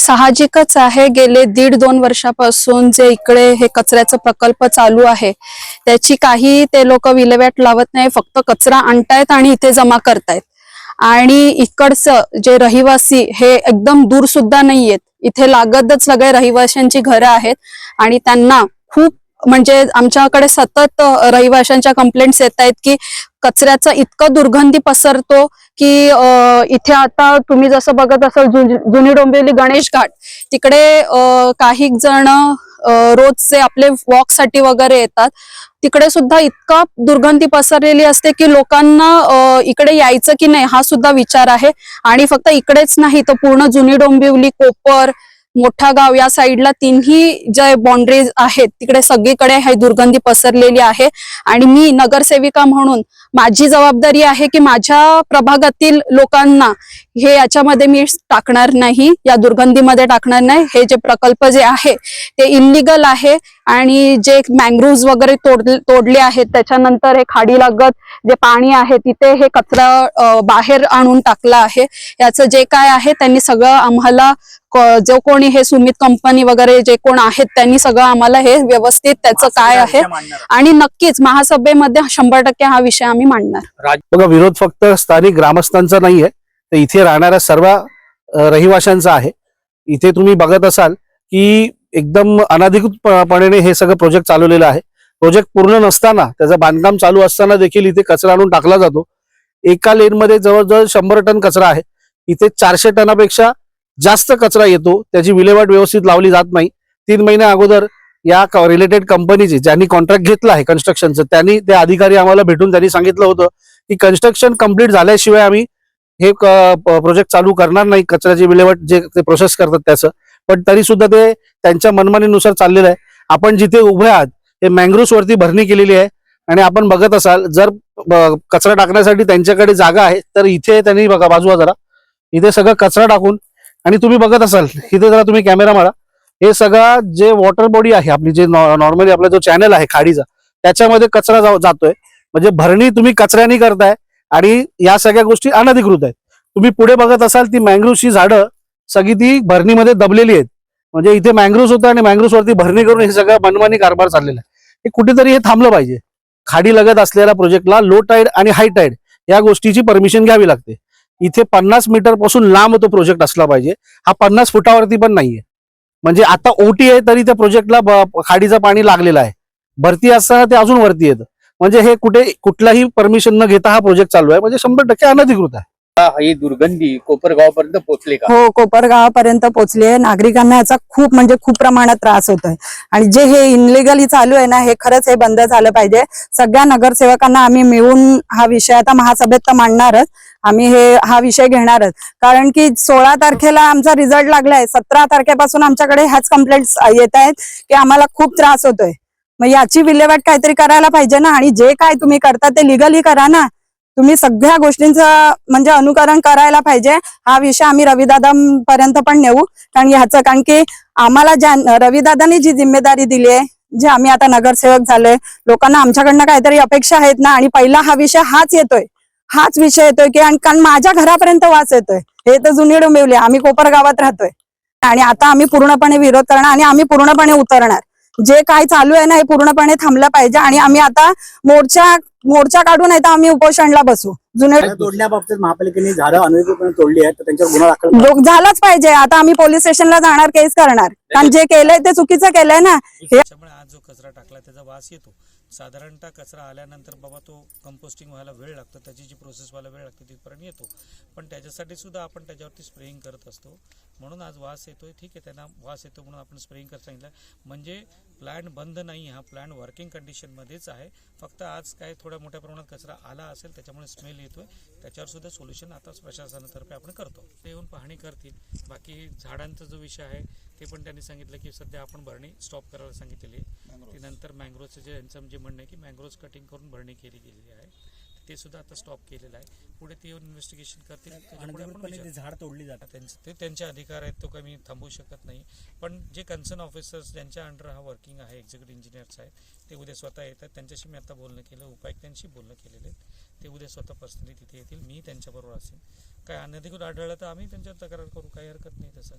साहजिकच आहे, गेले 1.5-2 वर्षापासून जे इकडे हे कचऱ्याचा प्रकल्प चालू आहे त्याची काही ते लोक विल्हेवाट लावत नाही, फक्त कचरा आणतायत आणि इथे जमा करतायत. आणि इकडचं जे रहिवासी हे एकदम दूर सुद्धा नाहीयेत, इथे लागतच सगळे रहिवाशांची घरं आहेत आणि त्यांना खूप म्हणजे आमच्याकडे सतत रहिवाशांच्या कंप्लेंट्स येत आहेत की कचऱ्याचा इतका दुर्गंधी पसरतो की इथे आता तुम्ही जसं बघत असाल जुनी डोंबिवली गणेश घाट तिकडे काही जण रोजचे आपले वॉक साठी वगैरे येतात, तिकडे सुद्धा इतका दुर्गंधी पसरलेली असते की लोकांना इकडे यायचं की नाही हा सुद्धा विचार आहे. आणि फक्त इकडेच नाही तर पूर्ण जुनी डोंबिवली, कोपर, मोठा गाव या साईडला तिन्ही जे बाउंड्रीज आहेत तिकडे सगळीकडे ही दुर्गंधी पसरलेली आहे. आणि मी नगरसेविका म्हणून माझी जबाबदारी आहे की माझ्या प्रभागातील लोकांना हे याच्यामध्ये मी टाकणार नाही, या दुर्गंधीमध्ये टाकणार नाही. हे जे प्रकल्प जे आहे ते इल्लीगल आहे आणि जे मँग्रोव्ज वगैरे तोडले आहेत, त्याच्यानंतर हे खाडी लागत जे पाणी आहे तिथे हे कचरा बाहेर आणून टाकला आहे. याचं जे काय आहे त्यांनी सगळं आम्हाला, जो कोणी हे सुमित कंपनी वगैरे जे कोण आहेत त्यांनी सगळं आम्हाला हे व्यवस्थित त्याचं काय आहे आणि नक्कीच महासभेमध्ये 100% हा विषय आम्ही मांडणार. बघा, विरोध फक्त स्थानिक ग्रामस्थांचा नाहीये, तर इथे राहणाऱ्या सर्व रहिवाशांचा आहे. इथे तुम्ही बघत असाल की एकदम अनधिकृतपणे हे सगळं प्रोजेक्ट चालवलेलं आहे. प्रोजेक्ट पूर्ण नसताना, त्याचं बांधकाम चालू असताना देखील इथे कचरा आणून टाकला जातो. एका लेन मध्ये जवळजवळ 100 टन कचरा आहे. इथे 400 टनापेक्षा जास्त कचरा येतो, त्याची विल्हेवाट व्यवस्थित लावली जात नाही. 3 महिन्या अगोदर या रिलेटेड कंपनीचे ज्यांनी कॉन्ट्रॅक्ट घेतलं आहे कन्स्ट्रक्शनचं, त्यांनी ते अधिकारी आम्हाला भेटून त्यांनी सांगितलं होतं की कन्स्ट्रक्शन कंप्लीट झाल्याशिवाय आम्ही हे प्रोजेक्ट चालू करणार नाही, कचऱ्याची विल्हेवाट जे ते प्रोसेस करतात त्याचं. पण तरी सुद्धा ते त्यांच्या मनमानीनुसार चाललेलं आहे. आपण जिथे उभे आहात हे मँग्रोव्स वरती भरणी केलेली आहे आणि आपण बघत असाल जर कचरा टाकण्यासाठी त्यांच्याकडे जागा आहे तर इथे त्यांनी बघा बाजूला जरा इथे सगळं कचरा टाकून, आणि तुम्ही बघत असाल इथे जरा तुम्ही कॅमेरा मारा, हे सगळं जे वॉटर बॉडी आहे आपली, जे नॉर्मली आपला जो चॅनल आहे खाडीचा, त्याच्यामध्ये कचरा जातोय. म्हणजे भरणी तुम्ही कचऱ्याने करताय आणि या सगळ्या गोष्टी अनधिकृत आहेत. तुम्ही पुढे बघत असाल ती मँग्रोव्हची झाडं सगळी ती भरणीमध्ये दबलेली आहेत. म्हणजे इथे मँग्रोव्स होतं आणि मँग्रोव्स वरती भरणी करून हे सगळं मनमानी कारभार चाललेला आहे. हे कुठेतरी हे थांबलं पाहिजे. खाडी लगत असलेल्या प्रोजेक्टला लो टाईड आणि हाय टाईड या गोष्टीची परमिशन घ्यावी लागते. इथे 50 मीटर पासून लांब तो प्रोजेक्ट असला पाहिजे, हा 50 फुटावरती पण नाहीये. म्हणजे आता ओटी आहे तरी त्या प्रोजेक्टला खाडीचं पाणी लागलेलं आहे, भरती असताना ते अजून वरती येतं. म्हणजे हे कुठलाही परमिशन न घेता हा प्रोजेक्ट चालू आहे, म्हणजे 100% अनधिकृत आहे. ही दुर्गंधी कोपरगावपर्यंत पोहोचली का? हो, कोपरगावापर्यंत पोहोचली आहे. नागरिकांना याचा खूप प्रमाणात त्रास होतोय आणि जे हे इनलिगली चालू आहे ना, हे खरंच हे बंद झालं पाहिजे. सगळ्या नगरसेवकांना आम्ही मिळून हा विषय आता महासभेत तर मांडणारच, आम्ही हा विषय घेणारच. कारण की 16 तारखेला आमचा रिझल्ट लागलाय, 17 तारखेपासून आमच्याकडे ह्याच कंप्लेंट्स येत आहेत की आम्हाला खूप त्रास होतोय. मग याची विल्हेवाट काहीतरी करायला पाहिजे ना. आणि जे काय तुम्ही करता ते लिगली करा ना. तुम्ही सगळ्या गोष्टींचं म्हणजे अनुकरण करायला पाहिजे. हा विषय आम्ही रविदादांपर्यंत पण नेऊ. कारण की आम्हाला रविदादांनी जी जिम्मेदारी दिली आहे, जे आम्ही आता नगरसेवक झालोय, लोकांना आमच्याकडनं काहीतरी अपेक्षा आहेत ना. आणि पहिला हा विषय येतोय की कारण माझ्या घरापर्यंत वास येतोय. हे तर जुनी डोंबिवली, आम्ही कोपर गावात राहतोय आणि आता आम्ही पूर्णपणे विरोध करणार आणि आम्ही पूर्णपणे उतरणार. जे काय चालू आहे ना हे पूर्णपणे थांबलं पाहिजे आणि आम्ही आता मोर्चा काढून येतो, आम्ही उपोषणला बसू. जुने तोडण्याबाबतीत महापालिकेने झाडं अनधिकृतपणे तोडली आहेत तर त्यांच्यावर गुन्हा दाखल झालाच पाहिजे. आता आम्ही पोलीस स्टेशनला जाणार, केस करणार, कारण जे केलंय ते चुकीचं केलंय ना. त्याच्यामुळे आज जो कचरा टाकला त्याचा वास येतो. साधारणतः कचरा आल्यानंतर बाबा तो कंपोस्टिंग व्हायला वेळ लागतो, त्याची जी प्रोसेस व्हायला वेळ लागतो तिथपर्यंत येतो. पण त्याच्यासाठी सुद्धा आपण त्याच्यावरती स्प्रेइंग करत असतो, म्हणून आज वास येतोय. ठीक आहे, त्यांना वास येतो म्हणून आपण स्प्रेइंग करत सांगितलं. म्हणजे प्लॅन बंद नाही, हा प्लॅन वर्किंग कंडिशनमध्येच आहे. फक्त आज काय थोड्या मोठ्या प्रमाणात कचरा आला असेल त्याच्यामुळे स्मेल येतोय, त्याच्यावर सुद्धा सोल्युशन आता प्रशासनातर्फे आपण करतो. ते येऊन पाहणी करतील. बाकी झाडांचा जो विषय आहे ते पण त्यांनी सांगितलं की सध्या आपण भरणी स्टॉप करायला सांगितलेली आहे. ती नंतर मँग्रोव्हचं जे यांचं जे म्हणणं आहे की मँग्रोव्ज कटिंग करून भरणी केली गेलेली आहे, ते सुद्धा आता स्टॉप केलेलं आहे. पुढे ते येऊन इन्व्हेस्टिगेशन करतील. झाड तोडली जातात, ते त्यांचे अधिकार आहेत, तो काही मी थांबवू शकत नाही. पण जे कन्सर्न ऑफिसर्स ज्यांच्या अंडर हा वर्किंग आहे, एक्झिक्युटिव्ह इंजिनियर्स आहेत, ते उद्या स्वतः येतात. त्यांच्याशी मी आता बोलणं केलं, उपायुक्तांशी बोलणं केलेलं आहे. ते उद्या स्वतः पर्सनली तिथे येतील, मी त्यांच्याबरोबर असेल. काय अनधिकृत आढळलं तर आम्ही त्यांच्यावर तक्रार करू, काही हरकत नाही तसं.